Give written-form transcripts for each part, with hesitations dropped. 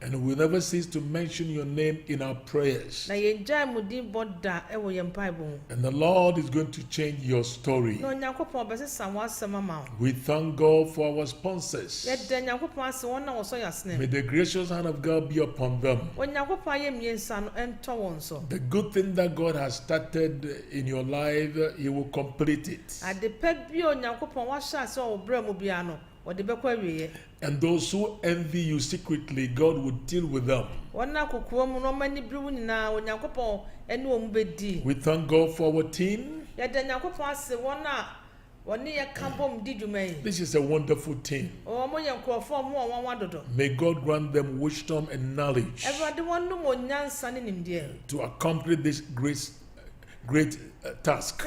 And we never cease to mention your name in our prayers. Na yenja mudin boda ewo ye mpaebo. And the Lord is going to change your story. Na Onyankopon obesesa wasem ama. We thank God for our sponsors. Ye de Onyankopon ase won na wo so yasne. May the gracious hand of God be upon them. Onyankopon aye miensa no ento won so. The good thing that God has started in your life, He will complete it. Ade pa bi Onyankopon wa sha se o bra mu bia no. And those who envy you secretly, God will deal with them. We thank God for our team. This is a wonderful team. May God grant them wisdom and knowledge to accomplish this great task.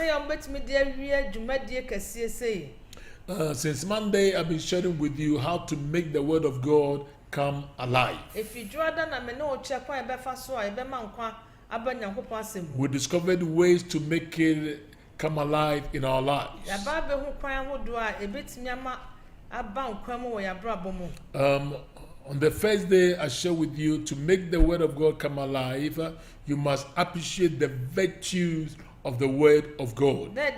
Since Monday, I've been sharing with you how to make the word of God come alive. We discovered ways to make it come alive in our lives. On the first day, I shared with you to make the word of God come alive, you must appreciate the virtues of the word of God. And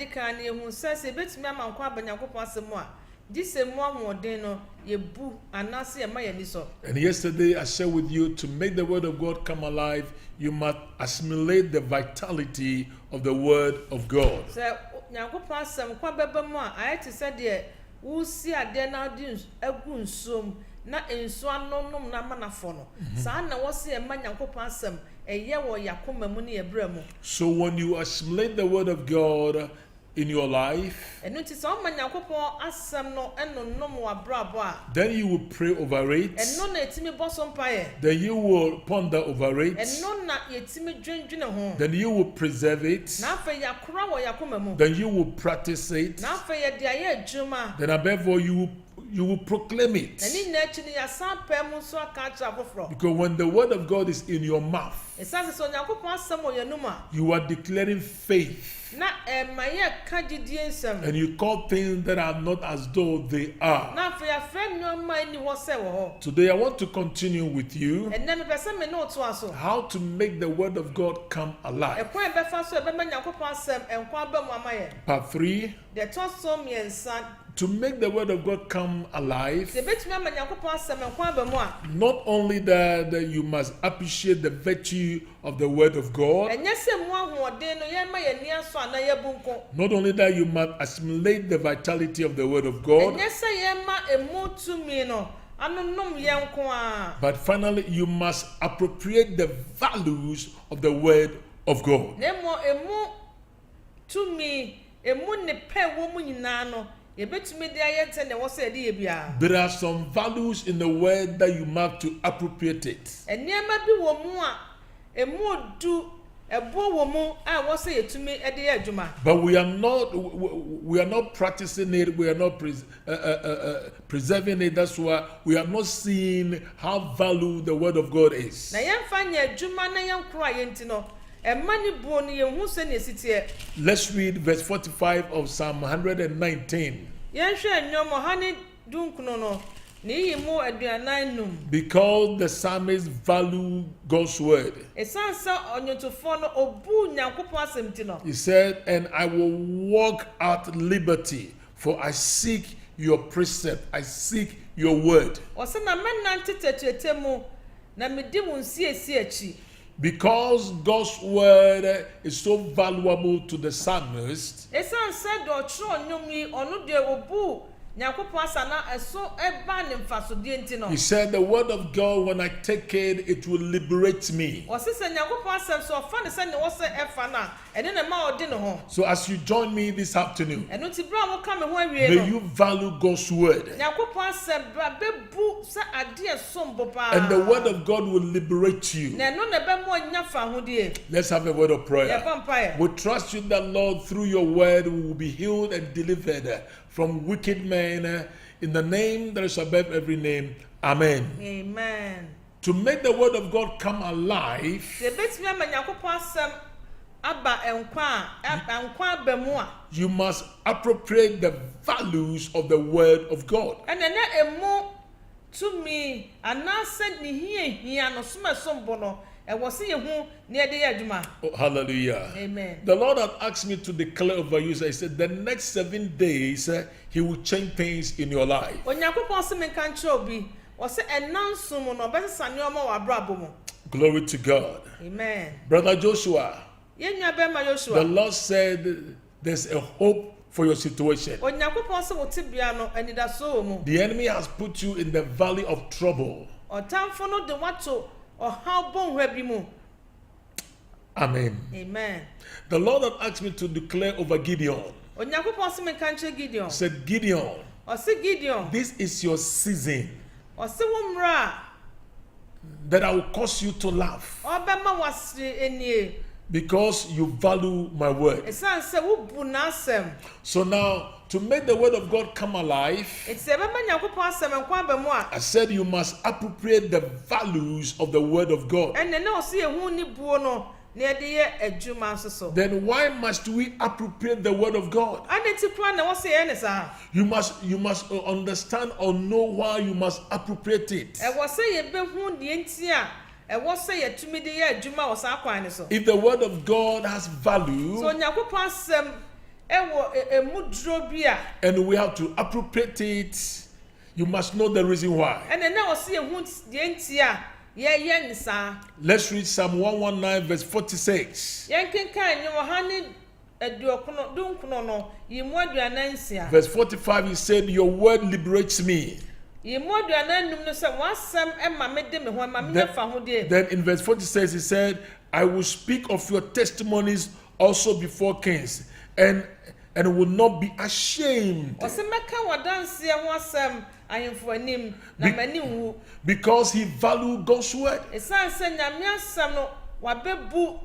yesterday I shared with you to make the word of God come alive, you must assimilate the vitality of the word of God. Na ensua nonnom na manafono saa na wose e ma Nyankopon asem eye wo yakoma mu ne ebra mu. So when you assimilate the word of God in your life, enu ti so ma Nyankopon asem no enonnom wa brabo a, then you will pray over it. Enu na etimi boso mpaye. Then you will ponder over it. Enu na yetimi dwendwene ho. Then you will preserve it. Na afa yakora wo yakoma mu. Then you will practice it. Na afa ye de aye adwuma. Then above all you will proclaim it. Because when the word of God is in your mouth, you are declaring faith. And you call things that are not as though they are. Today I want to continue with you how to make the word of God come alive. Part 3. To make the word of God come alive, not only that you must appreciate the virtue of the word of God, not only that you must assimilate the vitality of the word of God, but finally you must appropriate the values of the word of God. There are some values in the word that you must to appropriate it. But we are not practicing it, we are not preserving it. That's why we are not seeing how valuable the word of God is. Let's read verse 45 of Psalm 119. Because the psalmist value God's word. He said, and I will walk at liberty, for I seek your precept, I seek your word. Because God's word is so valuable to the psalmist, he said, the word of God, when I take it, it will liberate me. So as you join me this afternoon, may you value God's word. And the word of God will liberate you. Let's have a word of prayer. We trust you that, Lord, through your word we will be healed and delivered from wicked men, in the name that is above every name. Amen. Amen. To make the word of God come alive, you must appropriate the values of the word of God. to me and now send me here no suma sombono and was see who near the eduma. Oh, hallelujah. Amen. The Lord had asked me to declare over you. So I said, the next 7 days, He will change things in your life. When Yakupo Simen can't show be, was it a non-sumo no better Sanyoma or Brabomo? Glory to God. Amen. Brother Joshua, Joshua. the Lord said there's a hope for your situation. When Yakupo Simo Tibiano and it is so. The enemy has put you in the valley of trouble. Or time for no the wato or how bone webimu. Amen. Amen. The Lord had asked me to declare over Gideon. When Yakupo Simen can't Gideon. Said Gideon, Or say Gideon. this is your season Or say Wumra. that I will cause you to laugh Or Bema was in ye. because you value my word. It's not say Wubunasem. So now, to make the word of God come alive, It's a Bema Yakupo Asem and Quabemoa. I said you must appropriate the values of the word of God. And then no see a wounded buono near the year a Juma so. Then why must we appropriate the word of God? I need to plan and what's the end, sir. You must understand or know why you must appropriate it. I was say a be wound the entia. I was say a to me the year Juma was our so. If the word of God has value, So Yakupo Asem a mudrobia. and we have to appropriate it, you must know the reason why. And then now see a wound the entia. Yeah, sir. Let's read Psalm 119 verse 46. Yankin kind you were honey a dunkuno no, ye more do an Verse 45, he said, your word liberates me. Ye more do an no say one some and my medem when my mina found dear. Then in verse 46, he said, I will speak of your testimonies also before kings, and will not be ashamed. Or some meka wa dance here one some I am for him, na many who. Because he valued God's word. It's not saying Yamia some no wabebu.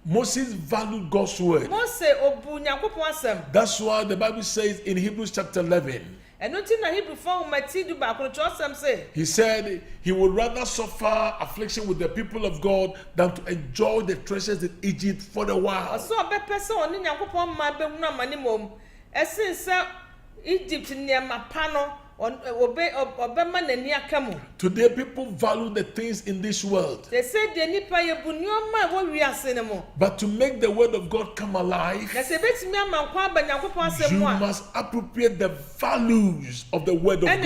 Moses valued God's word. Mose obu Yakupasem. That's why the Bible says in Hebrews chapter 11, And nothing that he before my tea do back on the say. he said he would rather suffer affliction with the people of God than to enjoy the treasures in Egypt for a while. So a better person on Yakupon my bemuna manimum. As since Egypt near my panel. Today people value the things in this world. They said the nipa ye bunyoma what we are saying. But to make the word of God come alive, you must appropriate the values of the word of God.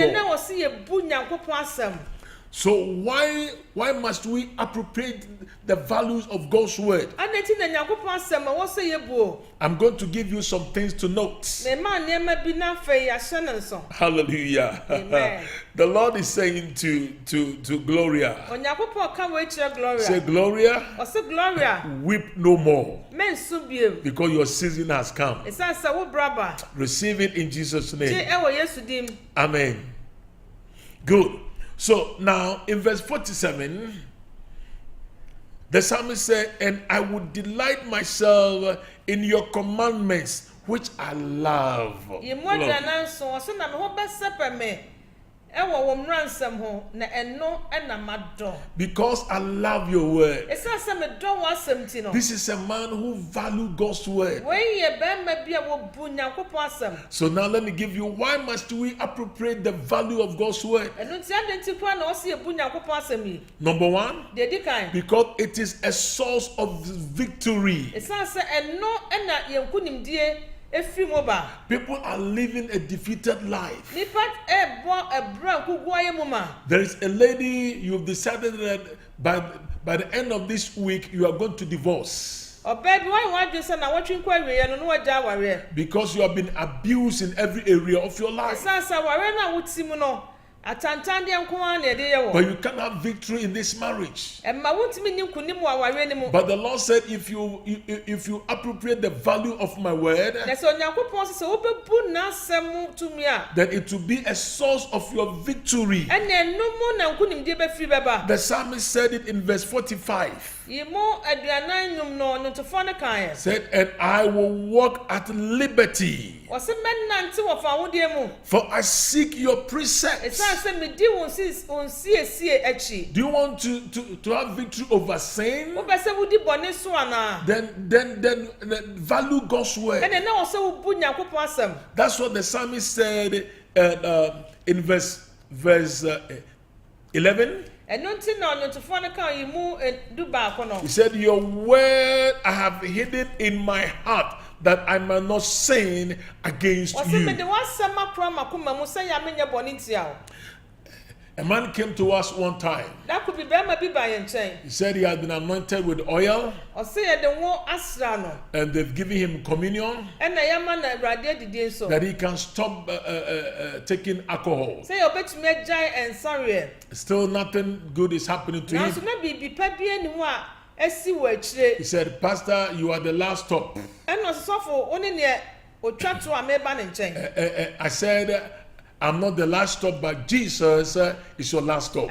So why must we appropriate the values of God's word? I'm going to give you some things to note. Hallelujah. Amen. The Lord is saying to Gloria, say, Gloria, weep no more, because your season has come. Receive it in Jesus' name. Amen. Good. So now in verse 47, the psalmist said, and I would delight myself in your commandments, which I love. Because I love your word. This is a man who values God's word. So now let me give you, why must we appropriate the value of God's word? Number one, because it is a source of victory. People are living a defeated life. There is a lady, you've decided that by the end of this week you are going to divorce. Because you have been abused in every area of your life. But you can't have victory in this marriage. But the Lord said, if you appropriate the value of my word, then it will be a source of your victory. The psalmist said it in verse 45. Said, and I will walk at liberty, for I seek your precepts. Do you want to have victory over sin? Then value God's word. That's what the psalmist said in verse verse 11. He said, your word I have hidden in my heart, that I might not sin against you. A man came to us one time. He said he had been anointed with oil, and they've given him communion, that he can stop taking alcohol. Still nothing good is happening to him. He said, Pastor, you are the last stop. I said, I'm not the last stop, but Jesus is your last stop.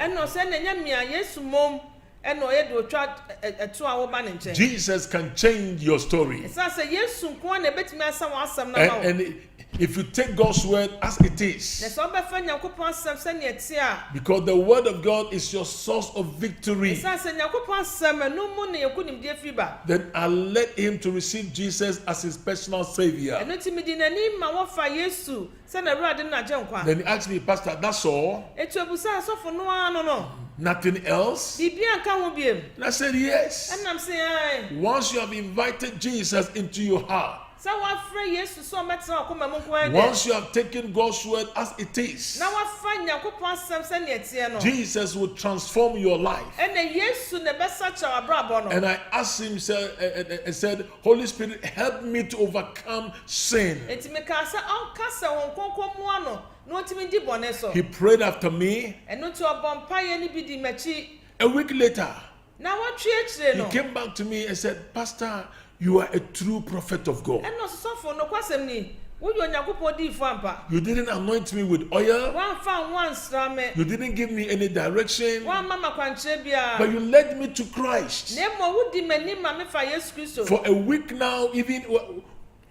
Jesus can change your story. And if you take God's word as it is, because the word of God is your source of victory, then I'll let him to receive Jesus as his personal savior. Then he asked me, Pastor, that's all? Nothing else? And I said, yes. Once you have invited Jesus into your heart, once you have taken God's word as it is, Jesus will transform your life. And I asked him, I said, Holy Spirit, help me to overcome sin. He prayed after me. A week later, he came back to me and said, Pastor, you are a true prophet of God. You didn't anoint me with oil. You didn't give me any direction. But you led me to Christ. For a week now, even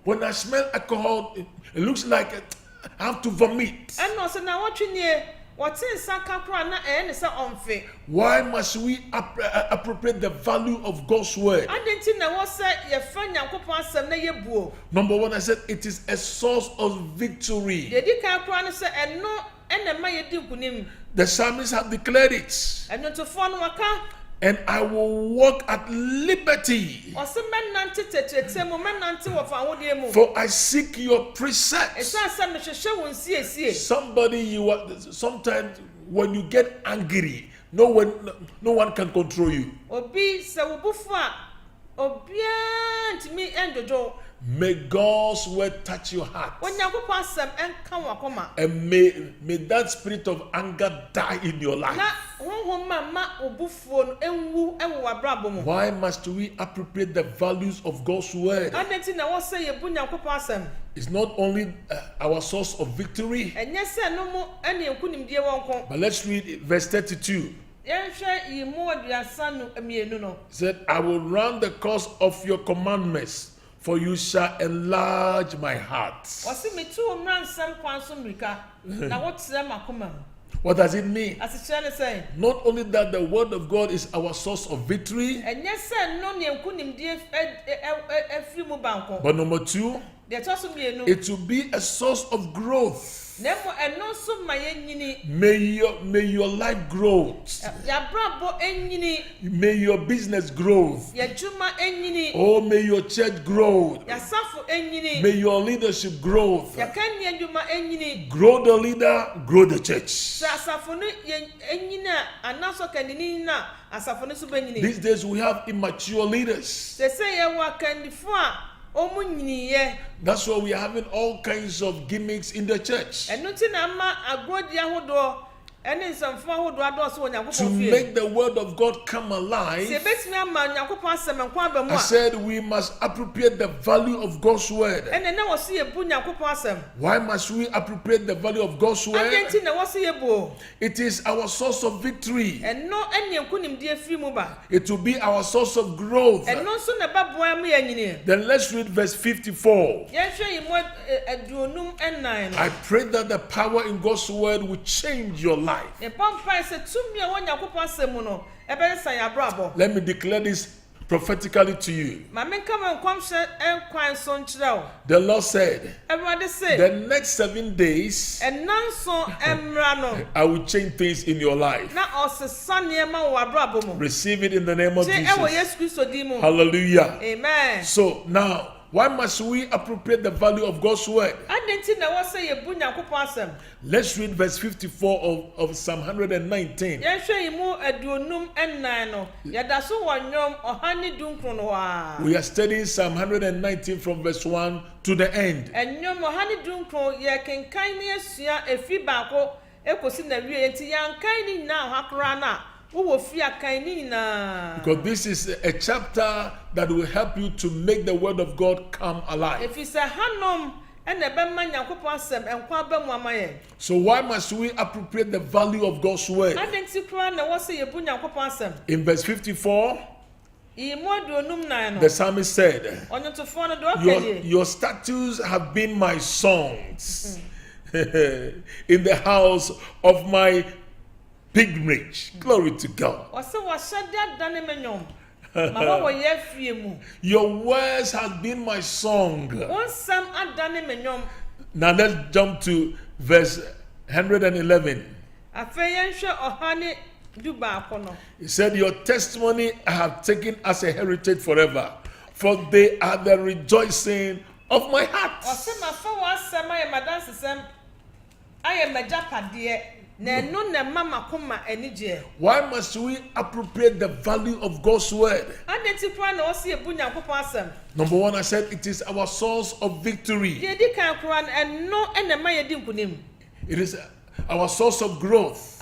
when I smell alcohol, it looks like I have to vomit. Why must we appropriate the value of God's word? Number one, I said it is a source of victory. The psalmist have declared it. And I will walk at liberty, for I seek your precepts. Somebody, sometimes when you get angry, no one can control you. May God's word touch your heart. And may that spirit of anger die in your life. Why must we appropriate the values of God's word? It's not only our source of victory, but let's read verse 32. Said, I will run the course of your commandments, for you shall enlarge my heart. What does it mean? Not only that the word of God is our source of victory, but number two, it will be a source of growth. May your life grow. May your business grow. Oh, may your church grow. May your leadership grow. Grow the leader, grow the church. These days we have immature leaders. That's why we are having all kinds of gimmicks in the church. To make the word of God come alive, I said we must appropriate the value of God's word. Why must we appropriate the value of God's word? It is our source of victory. It will be our source of growth. Then let's read verse 54. I pray that the power in God's word will change your life. Let me declare this prophetically to you. The Lord said, the next 7 days, I will change things in your life. Receive it in the name of Jesus. Hallelujah. Amen. So now, why must we appropriate the value of God's word? Let's read verse 54 of Psalm 119. We are studying Psalm 119 from verse 1 to the end. Because this is a chapter that will help you to make the word of God come alive. So why must we appropriate the value of God's word? In verse 54, the psalmist said, your statutes have been my songs in the house of my pilgrimage. Glory to God. Your words have been my song. Now let's jump to verse 111. He said, your testimony I have taken as a heritage forever, for they are the rejoicing of my heart. Why must we appropriate the value of God's word? Number one, I said it is our source of victory. It is our source of growth.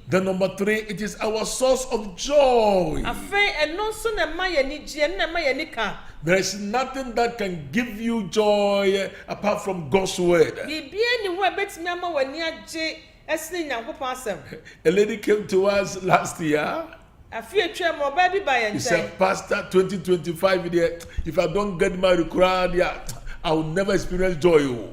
Then number three, it is our source of joy. There is nothing that can give you joy apart from God's word. A lady came to us last year. He said, Pastor, 2025, if I don't get married, I will never experience joy.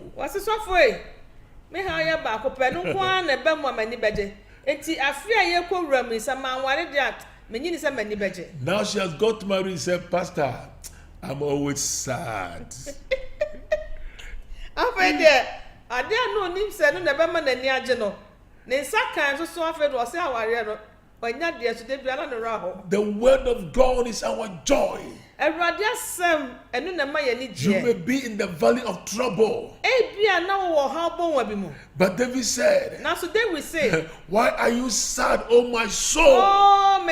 Now she has got married and said, Pastor, I'm always sad. The word of God is our joy. You may be in the valley of trouble. But David said, why are you sad, O my soul?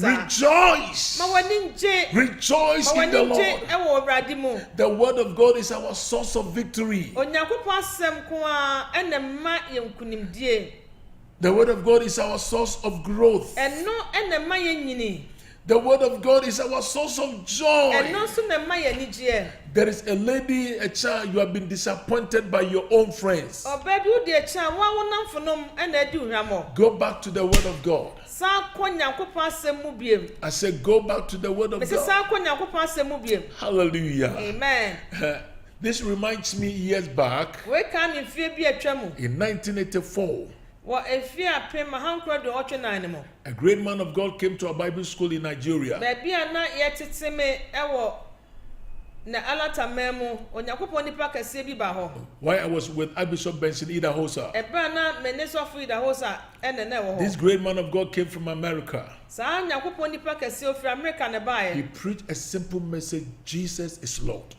Rejoice. Rejoice in the Lord. The word of God is our source of victory. The word of God is our source of growth. The word of God is our source of joy. There is a lady, a child, you have been disappointed by your own friends. Go back to the word of God. I said, go back to the word of God. Hallelujah. Amen. This reminds me years back, in 1984. A great man of God came to a Bible school in Nigeria. While I was with Archbishop Benson Idahosa, this great man of God came from America. He preached a simple message: Jesus is Lord.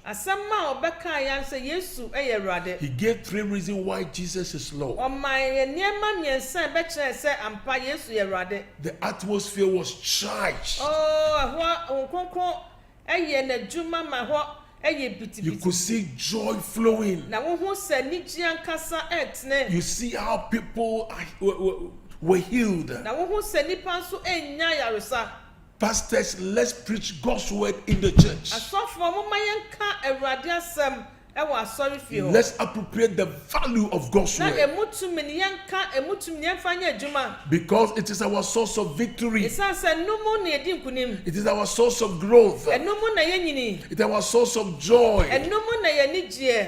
He gave 3 reasons why Jesus is Lord. The atmosphere was charged. You could see joy flowing. You see how people were healed. Pastors, let's preach God's word in the church. Let's appropriate the value of God's word, because it is our source of victory. It is our source of growth. It is our source of joy.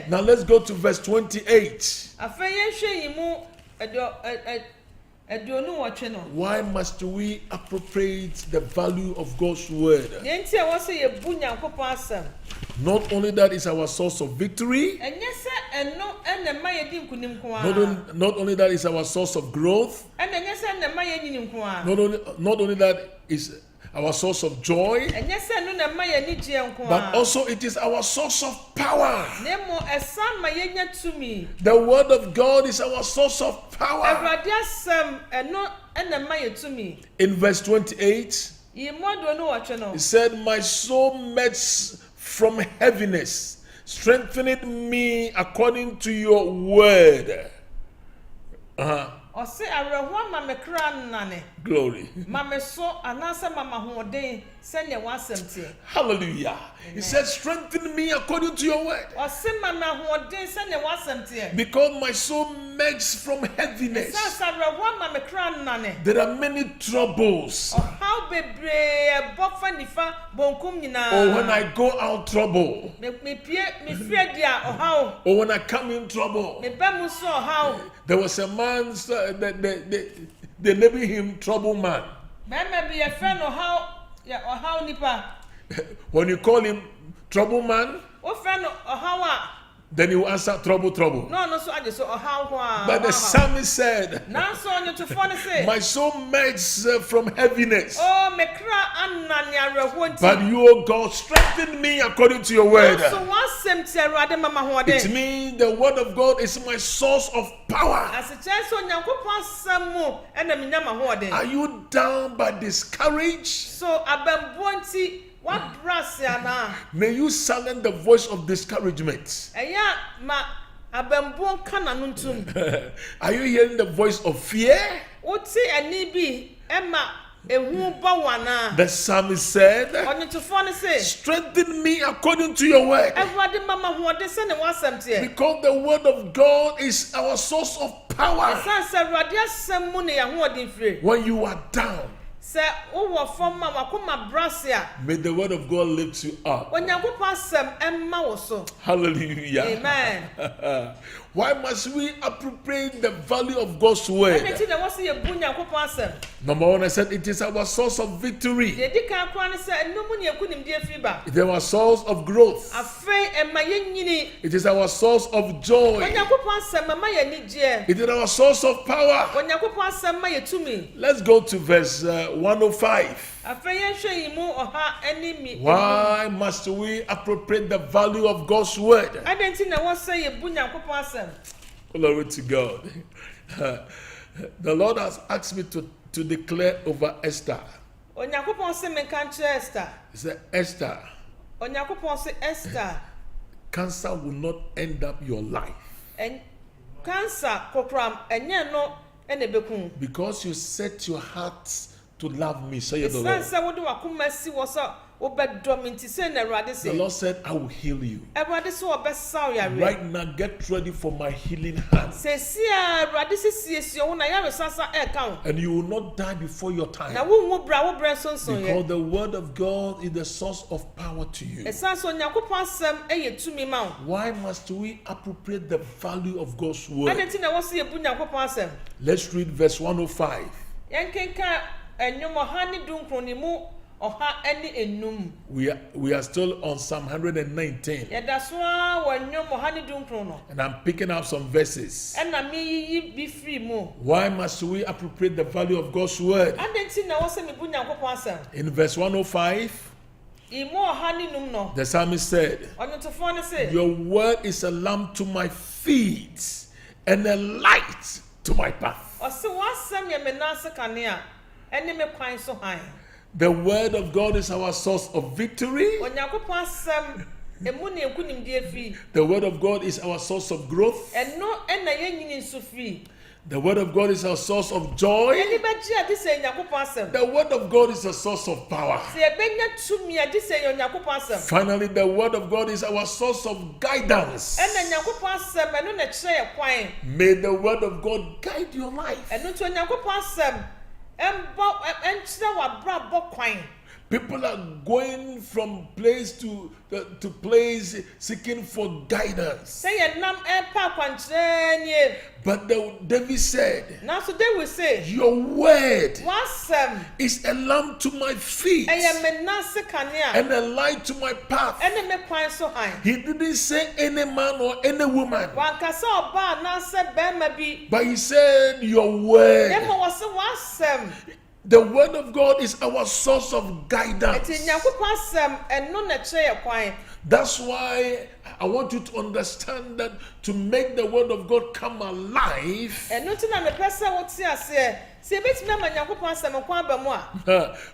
Now let's go to verse 28. Why must we appropriate the value of God's word? Not only that is our source of victory, not only that is our source of growth, not only that is our source of joy, but also it is our source of power. The word of God is our source of power. In verse 28, it said, my soul melts from heaviness, strengthening me according to your word. Glory. Hallelujah. He said, strengthen me according to your word. Because my soul melts from heaviness. There are many troubles. Oh, when I go out, trouble. Or when I come in trouble. There was a man, they labeled him trouble man. When you call him trouble man, then he will answer trouble. But the psalmist said, my soul melts from heaviness. But you, O God, strengthen me according to your word. It means the word of God is my source of power. Are you down but discouraged? May you silence the voice of discouragement. Are you hearing the voice of fear? The psalmist said, strengthen me according to your word. Because the word of God is our source of power. When you are down, may the word of God lift you up. Hallelujah. Amen. Why must we appropriate the value of God's word? Number one, I said it is our source of victory. It is our source of growth. It is our source of joy. It is our source of power. Let's go to verse 105. Why must we appropriate the value of God's word? Glory to God. The Lord has asked me to declare over Esther. He said, Esther, cancer will not end up your life. Because you set your heart to love me, say the Lord. The Lord said, I will heal you. Right now, get ready for my healing hand. And you will not die before your time. Because the word of God is the source of power to you. Why must we appropriate the value of God's word? Let's read verse 105. We are still on Psalm 119. And I'm picking up some verses. Why must we appropriate the value of God's word? In verse 105, the psalmist said, your word is a lamp to my feet and a light to my path. The word of God is our source of victory. The word of God is our source of growth. The word of God is our source of joy. The word of God is a source of power. Finally, the word of God is our source of guidance. May the word of God guide your life. People are going from place to place seeking for guidance. But David said, your word is a lamp to my feet and a light to my path. He didn't say any man or any woman, but he said your word. The word of God is our source of guidance. That's why I want you to understand that to make the word of God come alive,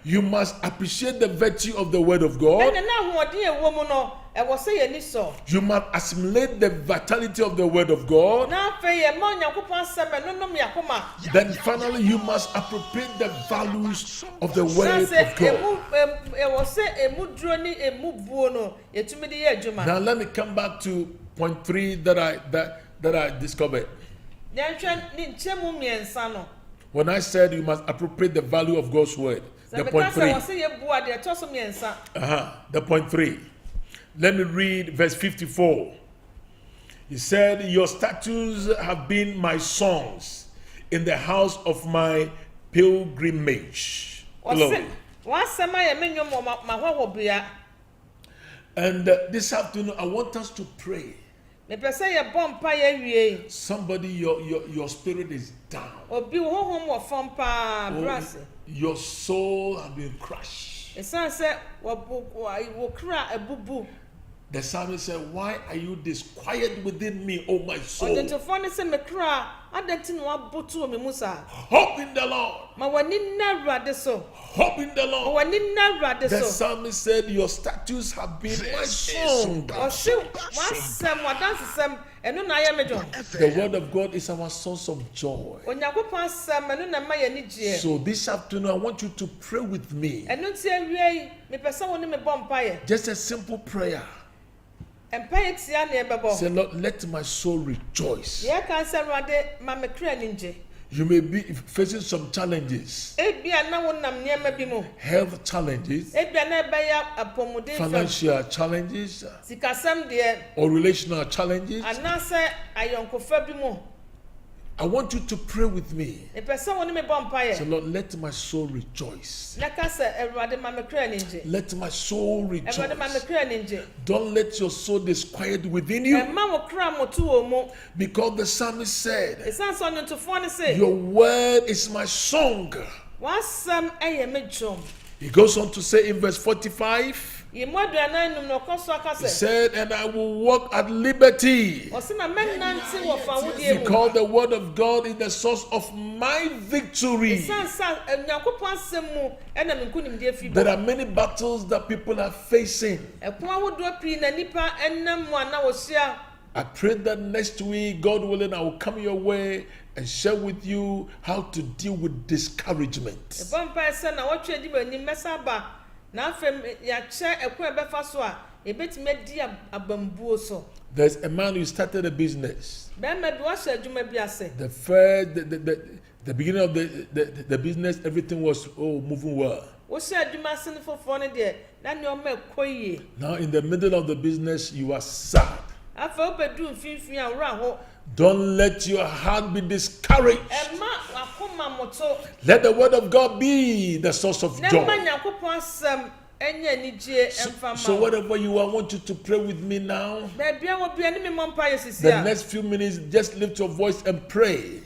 you must appreciate the virtue of the word of God. You must assimilate the vitality of the word of God. Then finally you must appropriate the values of the word of God. Now let me come back to point 3 that I discovered. When I said you must appropriate the value of God's word, the point 3. The point 3. Let me read verse 54. He said, your statutes have been my songs in the house of my pilgrimage. Glory. And this afternoon, I want us to pray. Somebody, your spirit is down. Your soul has been crushed. The psalmist said, why are you disquiet within me, O my soul? Hope in the Lord. Hope in the Lord. The psalmist said, your statutes have been my song. The word of God is our source of joy. So this afternoon, I want you to pray with me. Just a simple prayer. Say, Lord, let my soul rejoice. You may be facing some challenges, health challenges, financial challenges, or relational challenges. I want you to pray with me. So Lord, let my soul rejoice. Let my soul rejoice. Don't let your soul disquiet within you. Because the psalmist said, your word is my song. He goes on to say in verse 45, he said, and I will walk at liberty, because the word of God is the source of my victory. There are many battles that people are facing. I pray that next week, God willing, I will come your way and share with you how to deal with discouragement. There's a man who started a business. The beginning of the business, everything was moving well. Now in the middle of the business, you are sad. Don't let your heart be discouraged. Let the word of God be the source of joy. So whatever you want, I want you to pray with me now. The next few minutes, just lift your voice and pray.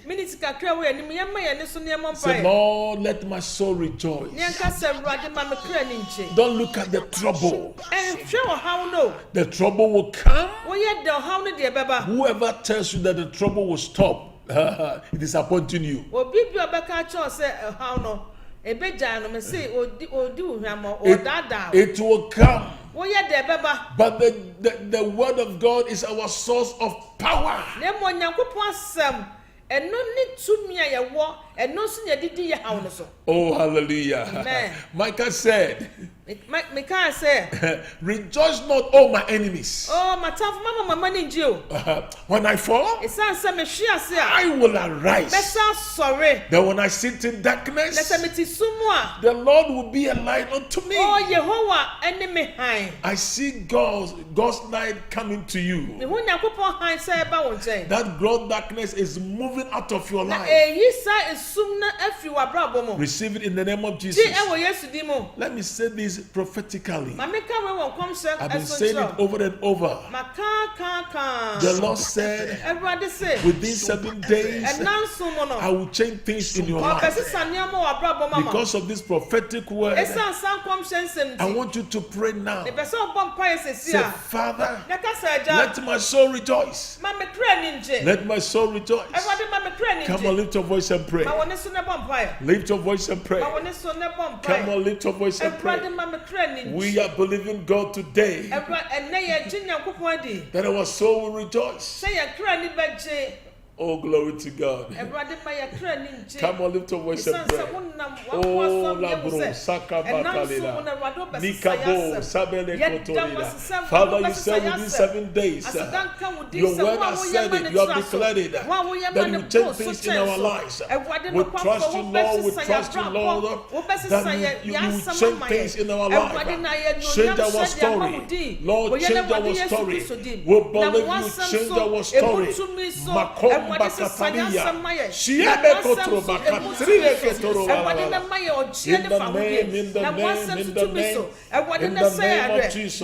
Say, Lord, let my soul rejoice. Don't look at the trouble. The trouble will come. Whoever tells you that the trouble will stop, it is disappointing you. It will come. But the word of God is our source of power. Oh, hallelujah. Amen. Micah said, Rejoice not, all my enemies. Oh, when I fall, I will arise. Then when I sit in darkness, the Lord will be a light unto me. I see God's light coming to you. That gross darkness is moving out of your life. Receive it in the name of Jesus. Let me say this prophetically. I've been saying it over and over. The Lord said, within 7 days, I will change things in your life. Because of this prophetic word, I want you to pray now. Say, Father, let my soul rejoice. Let my soul rejoice. Come on, lift your voice and pray. Lift your voice and pray. Come on, lift your voice and pray. We are believing God today that our soul will rejoice. Oh, glory to God. Come on, lift your voice and pray. Oh, Labro, Saka Bakalila, Nikabo, Sabele Kotorida. Father, you said within 7 days, your word has said it, you have declared it, that you change things in our lives. We trust you, Lord, we trust you, Lord, that you will change things in our life. Change our story. Lord, change our story. We believe you change our story. Bakataria, Shiebe Kotro Bakatri Ketoro, in the name of Jesus,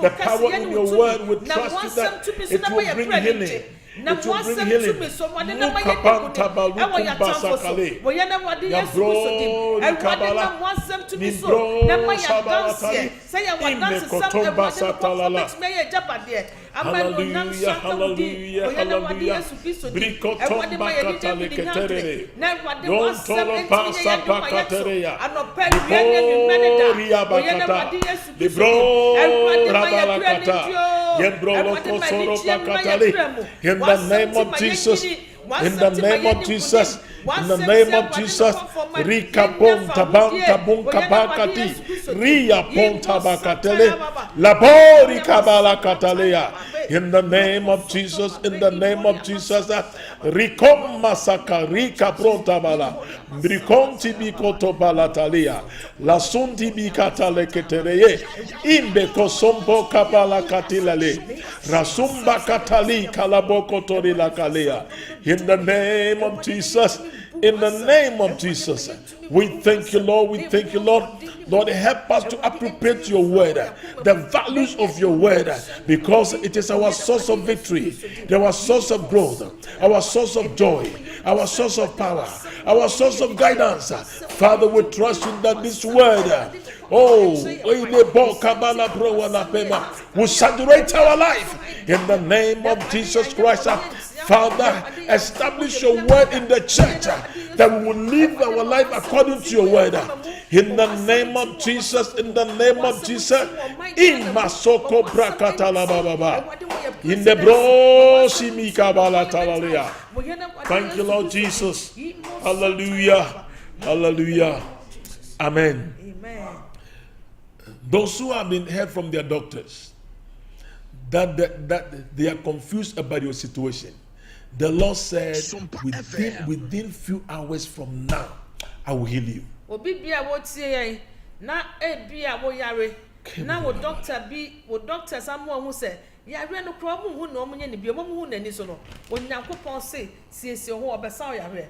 the power in your word, we trust you that it will bring healing. It will bring healing. Mukabanta balukumbasakale. Yabro nikabala. Nibro sabalatali. Imekotombasatalala. Hallelujah, hallelujah, hallelujah. Brikotombakatale keterere. Yontolo pasapakatereya. Libro bakata. Libro rabalakata. Yembro lokosoro pakatale. In the name of Jesus, in the name of Jesus, in the name of Jesus, Rika Ponta Banta Bunkabakati, Ria Ponta Bakatele, Labori Kabala Katalea. In the name of Jesus, in the name of Jesus, Rikom Masaka, Rika Pronta Bala, Brikonti Bikoto Balatalia, La Sunti Bikatale Ketereye, Imbeko Sompo Kabala Katilale, Rasumba Katali Kalaboko Tori La Kalea. In the name of Jesus, in the name of Jesus, we thank you, Lord. We thank you, Lord. Lord, help us to appropriate your word, the values of your word, because it is our source of victory, our source of growth, our source of joy, our source of power, our source of guidance. Father, we trust in that this word, will saturate our life in the name of Jesus Christ. Father, establish your word in the church that we will live our life according to your word. In the name of Jesus, in the name of Jesus, in Masoko Brakatala Baba, in the Brosi Mikabala Talalia. Thank you, Lord Jesus. Hallelujah. Hallelujah. Amen. Those who have been heard from their doctors that they are confused about your situation, the Lord said, within few hours from now, I will heal you.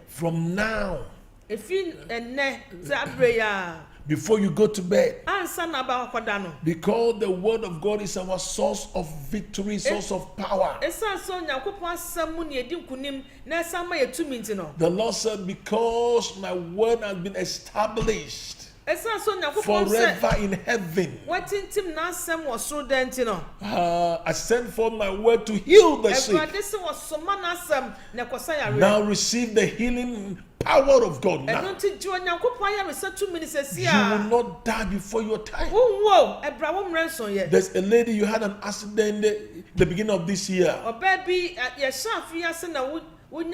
From now, before you go to bed, because the word of God is our source of victory, source of power. The Lord said, because my word has been established forever in heaven, I sent forth my word to heal the sick. Now receive the healing power of God now. You will not die before your time. There's a lady, you had an accident the beginning of this year. You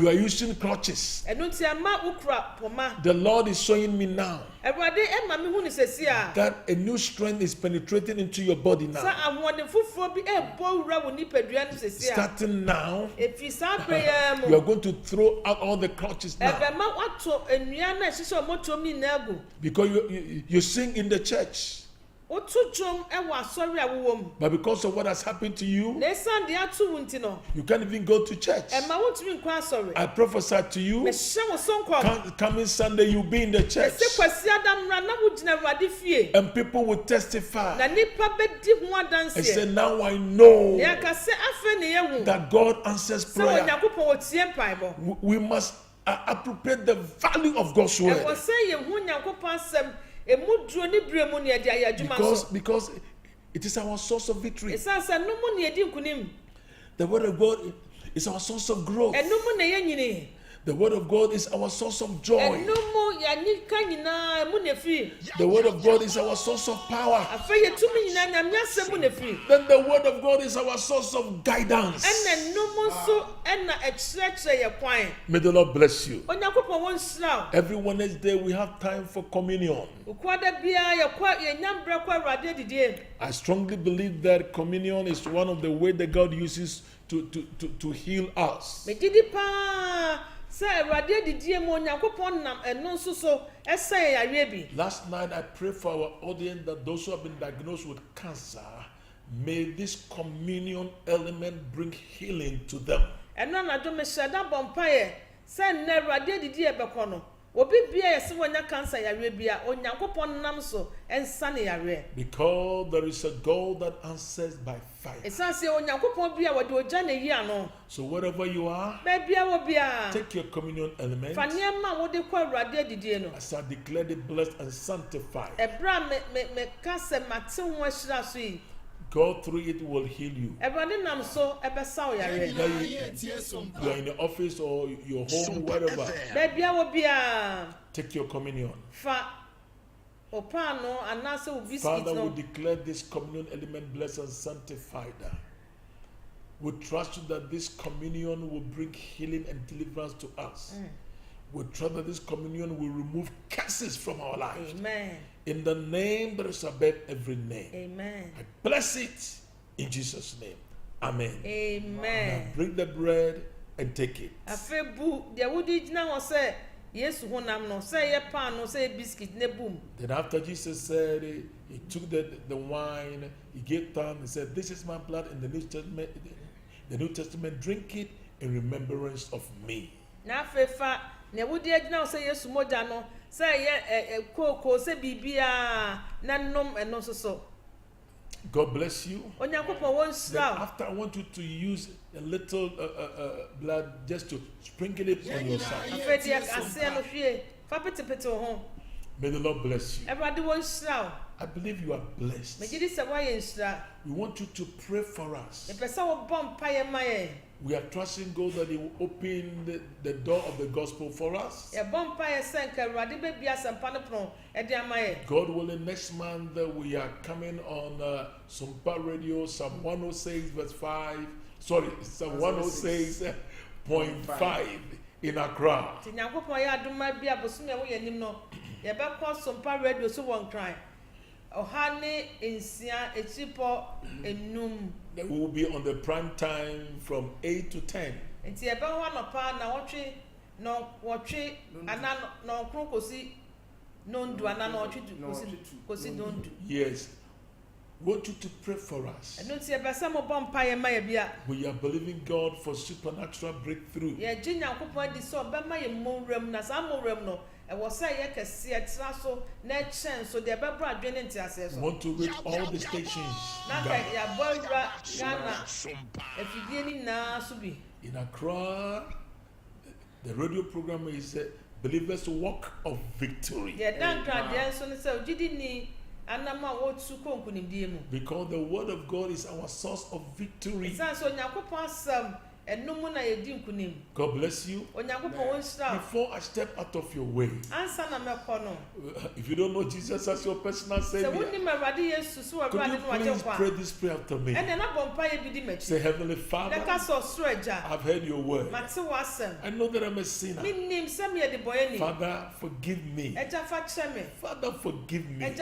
are using crutches. The Lord is showing me now that a new strength is penetrating into your body now. Starting now, you are going to throw out all the crutches now. Because you sing in the church. But because of what has happened to you, you can't even go to church. I prophesy to you, coming Sunday you'll be in the church. And people will testify. And say, now I know that God answers prayer. We must appropriate the value of God's word. Because it is our source of victory. The word of God is our source of growth. The word of God is our source of joy. The word of God is our source of power. Then the word of God is our source of guidance. May the Lord bless you. Every Wednesday we have time for communion. I strongly believe that communion is one of the ways that God uses to heal us. Last night I prayed for our audience that those who have been diagnosed with cancer, may this communion element bring healing to them. Because there is a God that answers by fire. So wherever you are, take your communion element. As I declare it blessed and sanctified, God through it will heal you. You are in the office or your home, wherever. Take your communion. Father, we declare this communion element blessed and sanctified. We trust you that this communion will bring healing and deliverance to us. We trust that this communion will remove curses from our lives. Amen. In the name that is above every name. Amen. I bless it in Jesus' name. Amen. Amen. Now bring the bread and take it. Then after Jesus said, he took the wine, he gave thanks, he said, this is my blood in the New Testament, drink it in remembrance of me. God bless you. Then after, I want you to use a little blood just to sprinkle it on your side. May the Lord bless you. I believe you are blessed. We want you to pray for us. We are trusting God that He will open the door of the gospel for us. God willing, next month we are coming on Sompa Radio, Psalm 106 verse 5. Sorry, Psalm 106.5 in Accra. We will be on the prime time from 8 to 10. Yes. We want you to pray for us. We are believing God for supernatural breakthrough. I want to reach all the stations in Accra. The radio program is Believers Walk of Victory. Because the word of God is our source of victory. God bless you. Before I step out of your way, if you don't know Jesus as your personal Savior, could you please pray this prayer after me? Say, Heavenly Father, I've heard your word. I know that I'm a sinner. Father, forgive me. Father, forgive me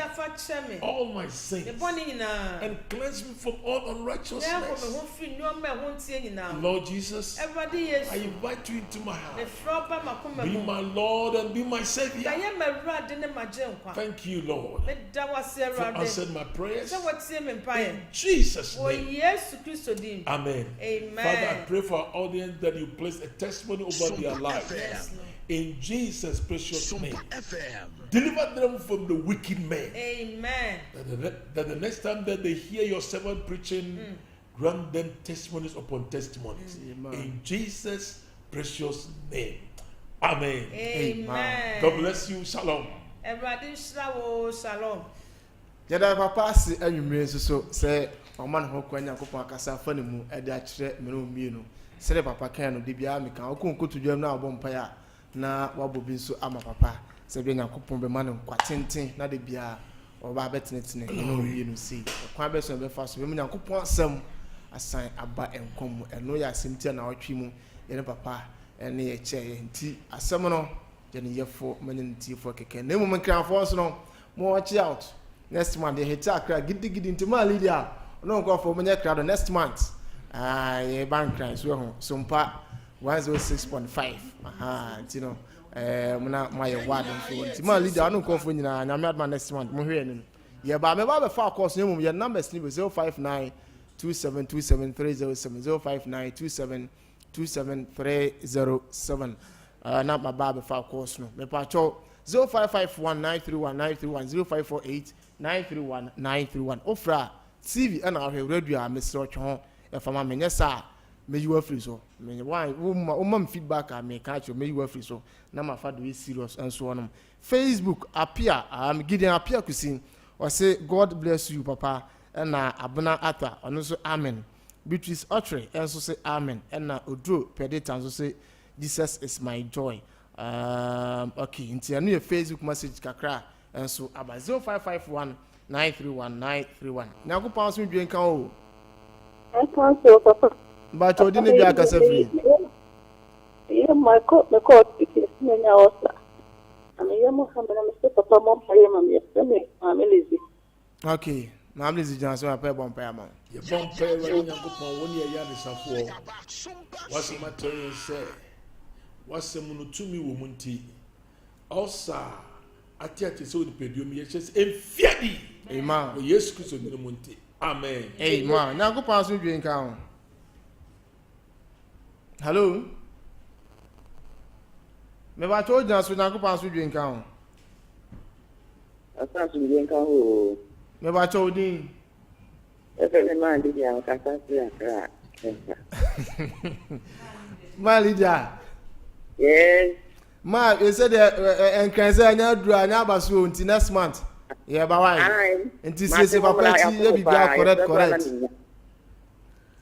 all my sins and cleanse me from all unrighteousness. Lord Jesus, I invite you into my heart. Be my Lord and be my Savior. Thank you, Lord, for answering my prayers. In Jesus' name. Amen. Father, I pray for our audience that you place a testimony over their lives. In Jesus' precious name. Deliver them from the wicked men. Amen. That the next time that they hear your servant preaching, grant them testimonies upon testimonies. In Jesus' precious name. Amen. Amen. God bless you. Shalom. Everybody shalom. Jada papa si anwumre so say oman ho kwanya kopon akasa fa ne mu ede a kire me no mienu. Sere papa kan no de bia me kan okonkotu dwam na abompa ya na wabobi nso ama papa. Se be nyakopon be ma ne kwatenten na de bia oba betenetene no mienu si. Kwa be so be fa so be nyakopon asem asan aba enkom eno ya asemtia na otwi mu ye papa ene ye che nti asem no je ne yefo manye nti fo keke na mu mkranfo so no mo watch out next month they hit akra gidi nti ma leader no go for manye krado next month ye bank crime so ho Sompa 106.5 nti no muna my ward so nti ma leader no go for nyina nyame adma next month mo hwe ni ye ba me ba be fa course nyum ye numbers ni 059 2727307 059272737 na my baba for course no me pa cho 0551931931 0548931931 ofra TV and our radio a Mr. Chon e fama me nyesa me you free so me why wo feedback a me catch me you free so na ma fa do serious and so on Facebook appear Gideon appear kusin or say God bless you papa na abna ata ono so amen Beatrice Otre and so say amen and na Odro Pedita so say Jesus is my joy. Okay, into a new Facebook message kakra and so about 0551931931. Now go pass me drink o. But you didn't be a free. Yeah, my court because many hours. I mean, you must have a papa mom for him I'm lazy. Okay. I'm lazy Johnson, I pay bomb payment. You bomb pay when you go for 1 year yard is a four. What's the matter you say? What's the monotony woman tea? Also, I tell you so the pedium, yes, and Fiadi. Amen. Yes, Christ of the Monte. Amen. Amen. Now go pass me drink out. Hello? Maybe I told you, so now go pass me drink out. I can't drink out. Maybe I told you. Every man did you have a My leader. Yes. Ma, you said and can say I do an abasu until next month. Yeah, but why? And this is about correct.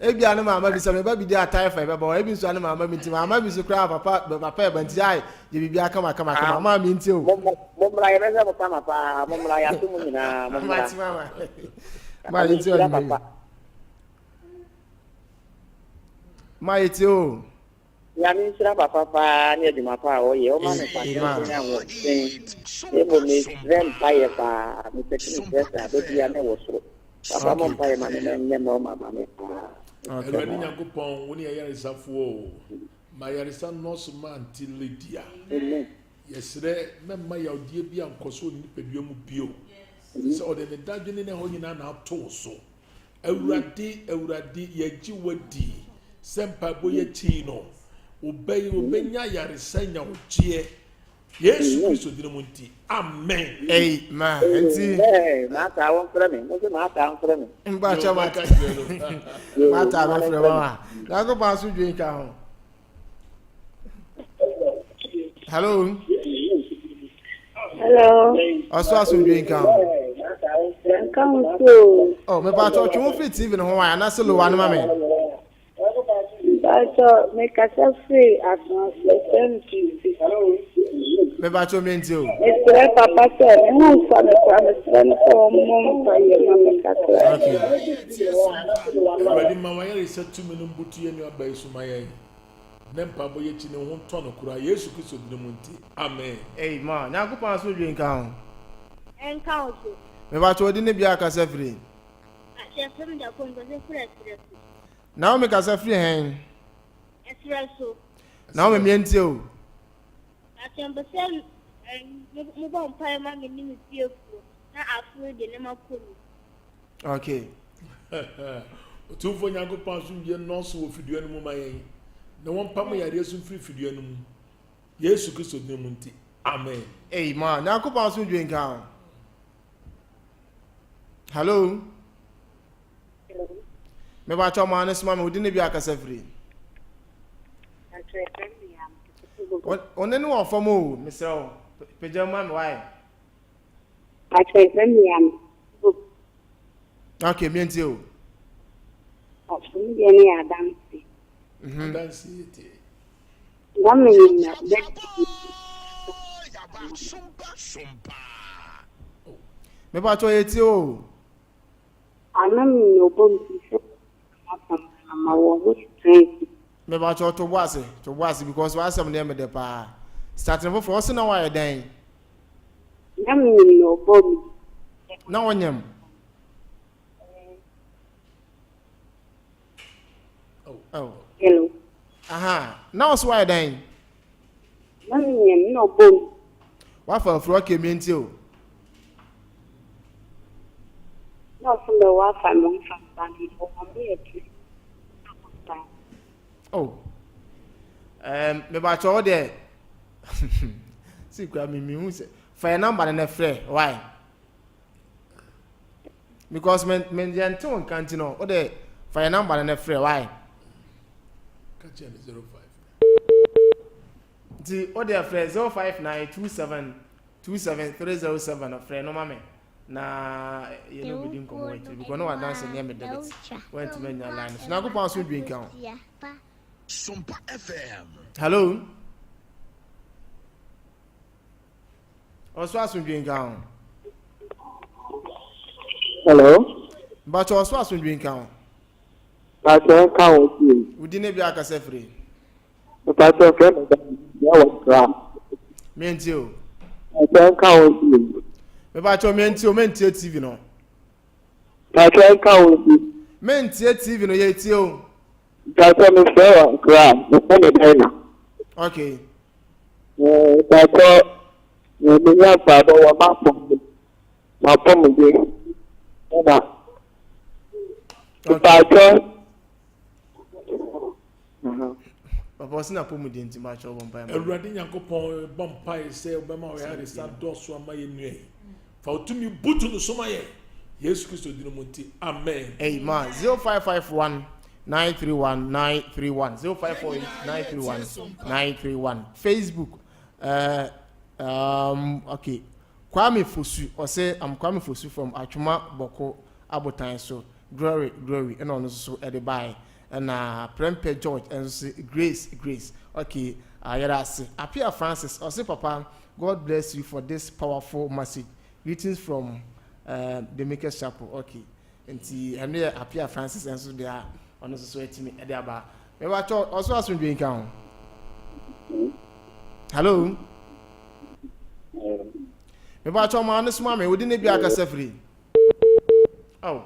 Ebi anu mama bi se me ba bi dey attire for baba ebi nso anu mama mi nti mama bi so kra papa ba nti ai je bi aka maka mama mi nti o momra ye be se papa momra ya tumu nyina momra ma nti o papa ma yeti o ya mi sira papa ni di mapa o ye o ma me pa ke o nya wo e bo mi ren pa ye pa mi te kini pesa do dia me wo so papa mo pa ye ma me ne mo mama me Everybody Yankupon, when you are Yarisa my Yarisa North man till Lydia. Yesterday, Mamma Yaudi be uncoso in Pedium Bio. So then the dungeon in a Honina now torso. Euradi, Yaji Wadi, Sempa Boyetino, obey Yarisa, Chia. Yes, Christo Dinamunti. Amen. Amen. Mata, I won't frame him. What's the matter? I'm framing. Mata, now go pass you drink out. Hello. Hello. I saw some drink out. Oh, my battle, you won't fit even Hawaii, and that's a low one, mammy. Mebacho make us free as much as Mebacho mentio. Mr. Papa said, no, son, I'm for mom for your mama. Okay. Ready, Mama, you said 2 minutes, but you know, by Sumaya. Nempa boye chi ne ho to no kura Yesu Kristo di mu nti amen. Amen. Na kupa so dwen kan. Enka oso. Mebacho odi ne bia ka safri. Achefem da kongo se frɛ. Na o me ka safri hen. Espresso. Na o me mienti o. Achembe se mo bon pai ma me ni mfiefu na afro de ne makomi. Okay. Tu fo nyango pa so ye nurse wo fidua no mu mayen. Na won pam ya Yesu free fidua no mu. Yesu Kristo di mu nti amen. Amen. Na kupa so dwen kan. Hello. Mebacho ma ne sma me odi ne bia ka safri. Onene wo fam o, Mr. O. Pejama me why? Okay, mienti o. Ofun de ni adansi. Dance it. Gami na Sompa. Mebacho eti o. anam ni obom si ama wo straight. Mebacho to boase because we asem na me de pa. Starting for us na why dan. Nam ni obom. Na wonyam. Oh. Hello. Aha. Now so why dan? Nam ni obom. Wa fa fro ke mienti o. No so the wa fa mo fa bani o mo e. Oh. Mebacho de. See kwa mi hu se. Fa number na frɛ why? Because men gentle can't know. O de fa number na frɛ why? Catch 05. The other friend 05927273007 of friend no mama. Na you know we didn't come with because no one dance near me debit. Went to many lines. Now go pass with drink count. Sompa FM. Hello. Also ask with drink count. Hello. But also ask with drink count. Pastor count you. We didn't be a free. Pastor friend ya was gram. Mentio. Pastor count you. Me ba cho mentio mentie TV no. Pastor count you. Mentie TV no ye tio. Pastor me fair gram. Me dena. Okay. Pastor me ya pa bo wa ma pom. Ma pom de. Eba. Pastor Papa sina pomu di nti ma cho bompa. Awurade Nyankopɔn bompa sɛ obema o ya resa dɔso ama ye nue. Fa otumi butu no soma ye. Yesu Kristo di no monti. Amen. Amen. 0551 931 931 0548 931 931 Facebook okay. Kwame Fosu or say I'm Kwame Fosu from Achuma Boko Abotan so glory and on so at the buy and Prempe George and say grace okay Ayarasi Apia Francis or say Papa God bless you for this powerful message. Greetings from the Maker's Chapel. Okay, and see and there Apia Francis and so they are on the society me at the bar. Maybe I also ask me count. Hello. Maybe I told my honest mommy we didn't be a free. Oh,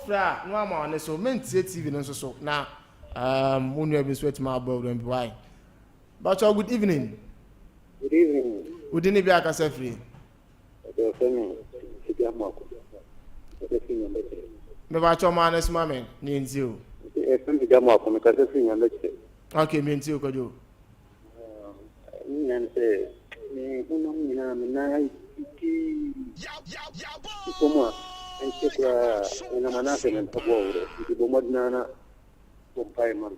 fra no am on so men TV no so na when you have been sweat my above and why. But good evening. Good evening. We didn't be a free. Me ba cho ma honest mommy ni nzio. Okay, me nzio ko jo. Como enchekwa ina manase na tabore ibomodna pompai man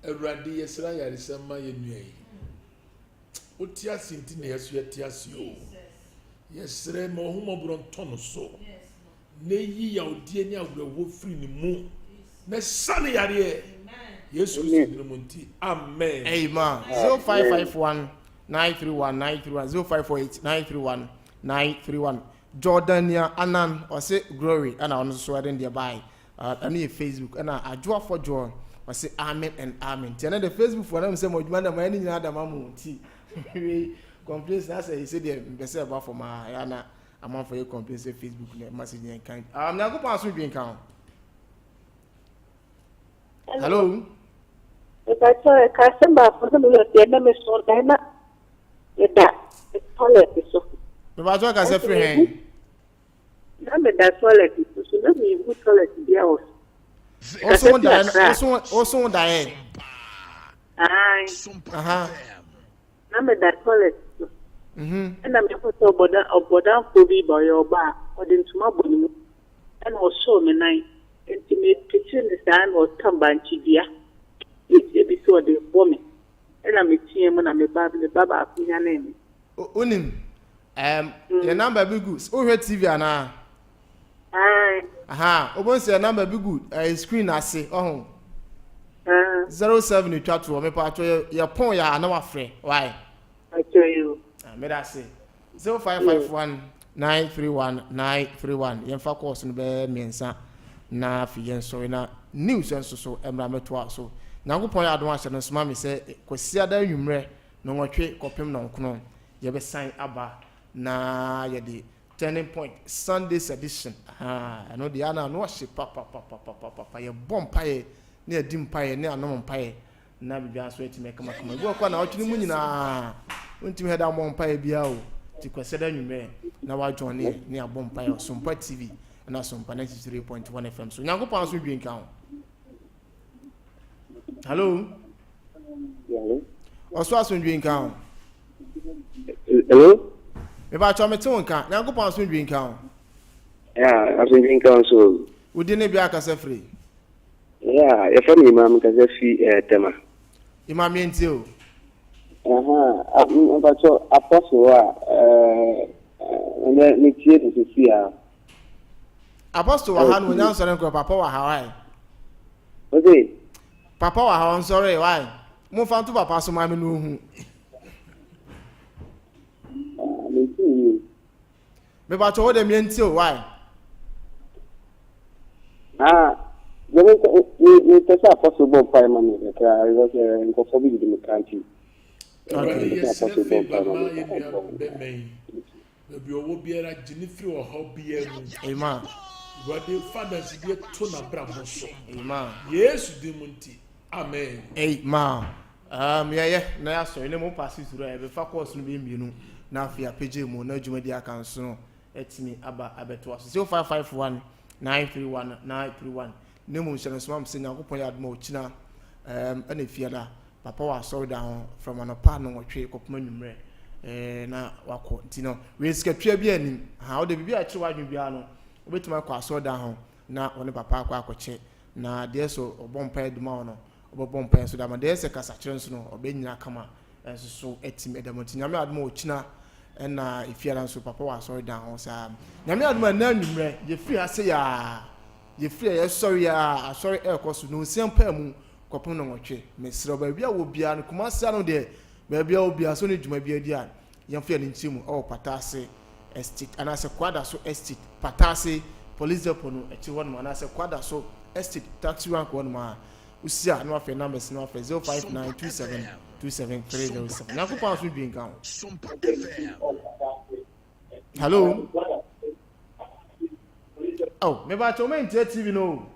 Awurade yesra yarisa ma ye nue. Oti asinti na yesu yeti asio. Yesra ma ohumobro ntono so. Na yi ya odie ni awrewo free ni mu. na sane yare Yesu Kristo munti amen amen 0551 931 931 0548 931 931 Jordania Anan or say glory and on so I didn't buy any Facebook and I draw for joy or say amen and amen. Tell the Facebook for them say much man my any other mamu tea. Complaints I say he said the best about for my Anna amount for your complaints say Facebook message and kind. Now go pass with being count. Hello. If I saw a customer for the name is so Dana with that it's toilet so. Me ba jo ka se free hen. Na me da toilet so na me go toilet dia o. Also die. Ai. Aha. Na me da toilet so. Na me photo oboda ko bi boy oba o de ntuma bonimu. Na o show me nine. Intimate kitchen is down or tambanchi dia. It's be so de bomi. Na me tie mo na me baba akunya na me. Onim. Your number be good. Oh, TV ana. Aye. Aha. Obon say number be good. Screen ase. Oh. 07 you chat to me pa to your phone ya na wa free. Why? I tell you. Me that say 0551 931 931. Yen fa course no be mensa na fi yen so na news enso so emra meto so. Nyankopon ya adon ahye no sma me say kwasi ada nwumre no nwotwe kopem no nkono ye be sign aba na ye the turning point Sunday's edition I know the ana no hye papa ye bompaye na edi mpaye na anom mpaye na bibia so etime kama go kwa na otwini mu nyina ontimi heda bompaye bia o ti kwaseda nwume na wa join ne abompaye Sompa TV na Sompa 93.1 FM so nyankopon so dwen kan. Hello. Oso aso dwen kan. Hello. Me ba cho me te won kan nyankopon aso dwen kan. Yeah, aso dwen kan so. Udi ne bia akasa free. Yeah, e fa mi imam kasa fi tema. Imam yenti o. Aha, ba cho apostle wa ne tie de fi a. Apostle wa han wonya nsore nko papa wa hawai. Okay. Papa wa hawan sorry why? Mo fa ntu papa so ma me no hu. Me ba cho de mienti o why? Me tesa apostle bo pai ma me ka I was nko for bi de country. Okay, yes, apostle bo pai. Be owo biara jinifri o ho biara. Amen. Wade fathers be to na bra mo so. Amen. Yesu di munti. Amen. Amen. Yeah, na ya so ene mo pass through e be fa course no be mienu na afia page mu na adwuma di aka nso no etimi aba abeto aso 0551 931 931 nemu nhyɛ no so am sɛ Nyankopɔn yɛ adoma okina ana fiada papa wa sorry down from anopa no wɔtwe kopoma nwumre na wakɔ ntino we sikatwa bi anim ha wo de bibia a kyerɛ wadwe bia no obetuma akɔ aso down na wɔne papa akɔ akɔkye na de so obompa eduma no obompa so da ma de se kasa kyerɛ nso no obenyina kama enso so etim edamonti nyame adoma okina na ifiara nso papa wa sorry down sa nyame adoma na nwumre ye free ase ya ye free ya sorry ya sorry ekoso no nsiampa mu kopon no nwotwe mesro ba bia wo bia no kuma sia no de ba bia wo bia so ne dwuma bia di a yemfa ne ntimu o patase estate anase kwada so estate patase police depot no echi won anase kwada so estate taxi rank won ma usia no afa numbers no afa 0592727307 na ko pa so bi nkan. Hello. Oh, me ba to me TV no.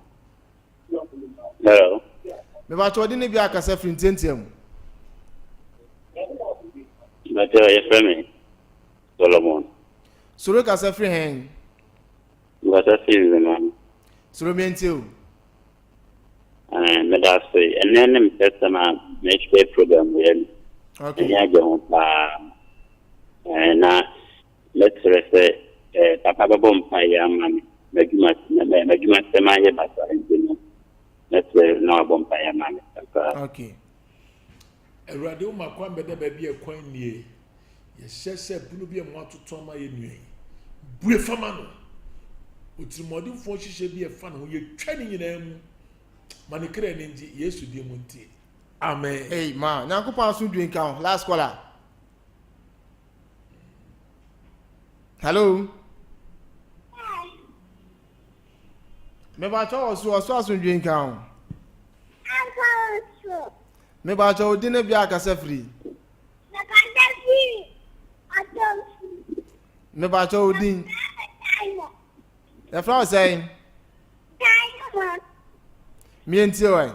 Hello. Me ba to di ne bi akasa free ntentiam. Mate ya frame Solomon. Soro kasa free hen. Ngata free man. Soro mentio. Me da say enen me persona match pay program we. Okay. Ya jo pa. Na let's say papa babo mpa ya mami. Majuma sema ye basa ndino. Let's no bompa ya mami. Okay. Erade o makwa mbede ba bi ekwan nie. Ye hyese bunu bi emu atoto ma ye nue. Bue fama no. Otirimodi fo hihye bi e fa no ye twa ni nyina mu. manikere ninji Yesu di munti. Amen. Hey man, nyankopon so dwen kan last caller. Hello. Me ba cho so dwen kan. Me ba cho odine bia akasa free. Me ba cho odin. The flower saying me and you.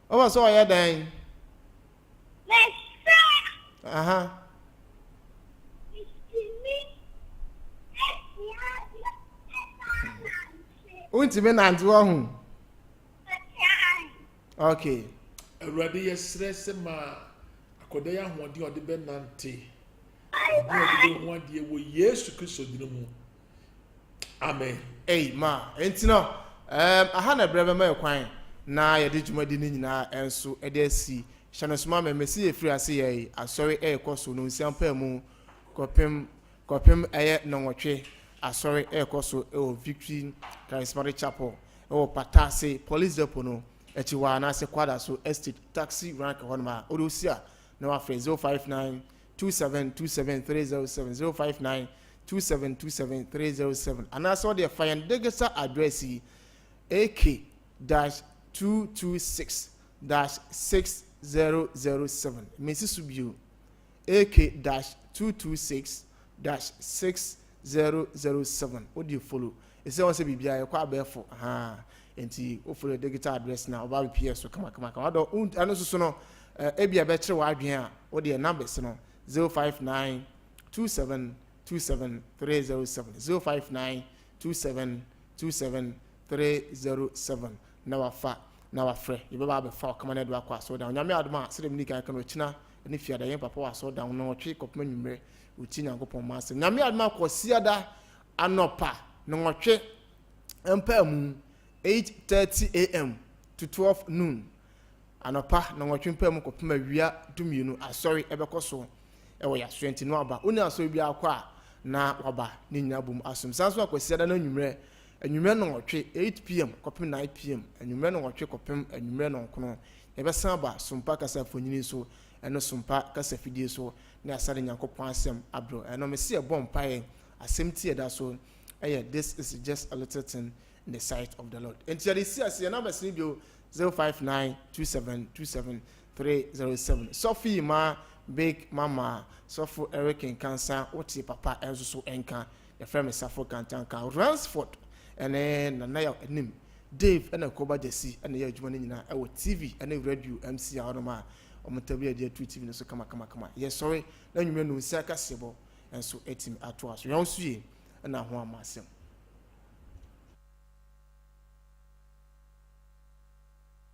Oh, I saw you then. Okay. Ready, yes, ma. Akoda ya hwode ode be nante. One day we Yesu Kristo dinamu. Amen. Amen. Enti no aha na brebe ma kwan na ye de dwumadi ni nyina enso e de si hyanosoma me mesi efiri ase ye asori ekoso no nsiampa mu kopem eye nonwotwe asori ekoso e o Victory Charismatic Chapel e o Patase Police Depot no echiwa na se kwada so estate taxi rank honma odosia na wa 059 2727 307 and I saw the fire Degesa address AK-226-6007 Mrs. Subu AK-226-6007 what do you follow? It says once BBI quite bareful and you follow the guitar address now about PS so come I don't I know so no a better wide here what the numbers no 059 27 307 059 27 307 na wafa na wafre you be ba fa come na do akwa so down nyame adoma se dem ni kan kan ochina ni fia da yen papa wa so down no twe kopma nwumre uti nyankopon ma se nyame adoma ko siada anopa no nwotwe empa mu 8:30 am to 12 noon anopa no nwotwe empa mu kopma wia dumienu asori ebekoso ewo ya 20 no aba oni asori bia akwa na waba ni nyina bom asom sanso akwasiada na nwumre enwumre no nwotwe 8 pm kopem 9 pm enwumre no nwotwe kopem enwumre no nkono ebesan ba Sompa kasa fonyini so eno Sompa kasa fidie so na asade nyankopon asem abro eno me se bom pae asem tie da so this is just a little thing in the sight of the Lord and there is see na mesini bio 0592727 Sophie ma Big Mama Sofo Eric and Cancer what papa enzo so enka the friend is Safo Kantanka Ransford and then Nanaya nim Dave and a Koba Jesse and the Yajumani na our TV and a radio MC Aroma or Montabia dear TV so come yes sorry then you know Saka Sebo and so 18 at once you don't see and now one myself